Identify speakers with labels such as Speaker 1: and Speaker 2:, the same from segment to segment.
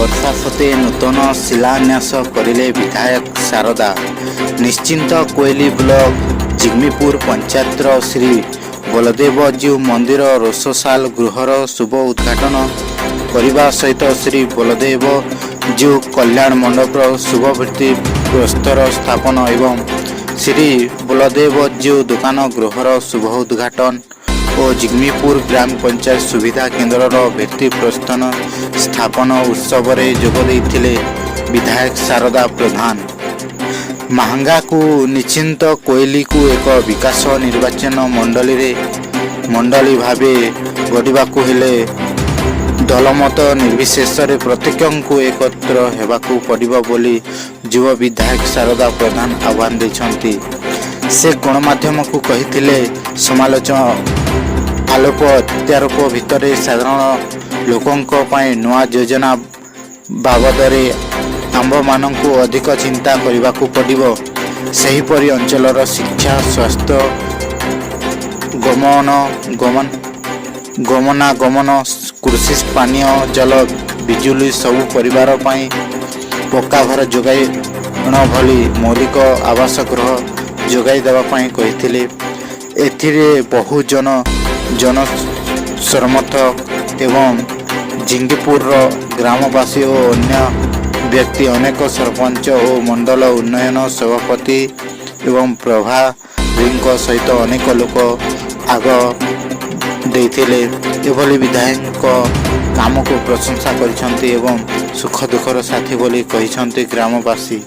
Speaker 1: ବର୍ଷା ସତେ ନୂତନ ଶିଳାନ୍ୟାସ କରିଲେ ବିଧାୟକ ଶାରଦା। ନିଶ୍ଚିନ୍ତ କୋଇଲି ବ୍ଲକ ଜିଗ୍ମିପୁର ପଞ୍ଚାୟତର ଶ୍ରୀ ବଳଦେବଜୀଉ ମନ୍ଦିର ରୋଷଶାଲ ଗୃହର ଶୁଭ ଉଦ୍ଘାଟନ କରିବା ସହିତ ଶ୍ରୀ ବଳଦେବଜୀଉ କଲ୍ୟାଣ ମଣ୍ଡପର ଶୁଭ ଭିତ୍ତି ପ୍ରସ୍ତର ସ୍ଥାପନ ଏବଂ ଶ୍ରୀ ବଳଦେବଜୀଉ ଦୋକାନ ଗୃହର ଶୁଭ ଉଦ୍ଘାଟନ ଓ ଜିଗ୍ମିପୁର ଗ୍ରାମ ପଞ୍ଚାୟତ ସୁବିଧା କେନ୍ଦ୍ରର ଭିତ୍ତି ପ୍ରସ୍ତର ସ୍ଥାପନ ଉତ୍ସବରେ ଯୋଗ ଦେଇଥିଲେ ବିଧାୟକ ଶାରଦା ପ୍ରଧାନ। ମାହାଙ୍ଗାକୁ ନିଶ୍ଚିନ୍ତ କୋଇଲିକୁ ଏକ ବିକାଶ ନିର୍ବାଚନ ମଣ୍ଡଳୀ ଭାବେ ଗଢ଼ିବାକୁ ହେଲେ ଦଳମତ ନିର୍ବିଶେଷରେ ପ୍ରତ୍ୟେକଙ୍କୁ ଏକତ୍ର ହେବାକୁ ପଡ଼ିବ ବୋଲି ଯୁବ ବିଧାୟକ ଶାରଦା ପ୍ରଧାନ ଆହ୍ୱାନ ଦେଇଛନ୍ତି। ସେ ଗଣମାଧ୍ୟମକୁ କହିଥିଲେ, ଆଲୋପ ପ୍ରତ୍ୟାରୋପ ଭିତରେ ସାଧାରଣ ଲୋକଙ୍କ ପାଇଁ ନୂଆ ଯୋଜନା ବାବଦରେ ଆମ୍ଭମାନଙ୍କୁ ଅଧିକ ଚିନ୍ତା କରିବାକୁ ପଡ଼ିବ। ସେହିପରି ଅଞ୍ଚଳର ଶିକ୍ଷା, ସ୍ୱାସ୍ଥ୍ୟ, ଗମନାଗମନ, କୃଷି, ପାନୀୟ ଜଳ, ବିଜୁଳି, ସବୁ ପରିବାର ପାଇଁ ପକ୍କା ଘର ଯୋଗାଇଣ ଭଳି ମୌଳିକ ଆବାସ ଗୃହ ଯୋଗାଇ ଦେବା ପାଇଁ କହିଥିଲେ। ଏଥିରେ ବହୁ ଜନସମର୍ଥ ଏବଂ ଜିଙ୍ଗିପୁରର ଗ୍ରାମବାସୀ ଓ ଅନ୍ୟ ବ୍ୟକ୍ତି, ଅନେକ ସରପଞ୍ଚ ଓ ମଣ୍ଡଳ ଉନ୍ନୟନ ସଭାପତି ଏବଂ ପ୍ରଭାରୀଙ୍କ ସହିତ ଅନେକ ଲୋକ ଆଗ ଦେଇଥିଲେ। ଏଭଳି ବିଧାୟକଙ୍କ କାମକୁ ପ୍ରଶଂସା କରିଛନ୍ତି ଏବଂ ସୁଖ ଦୁଃଖର ସାଥୀ ବୋଲି କହିଛନ୍ତି ଗ୍ରାମବାସୀ।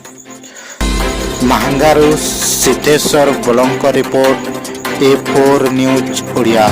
Speaker 1: ମାହାଙ୍ଗାରୁ ସିଦ୍ଧେଶ୍ୱର ବଳଙ୍କ ରିପୋର୍ଟ, A4 ନ୍ୟୁଜ୍ ଓଡ଼ିଆ।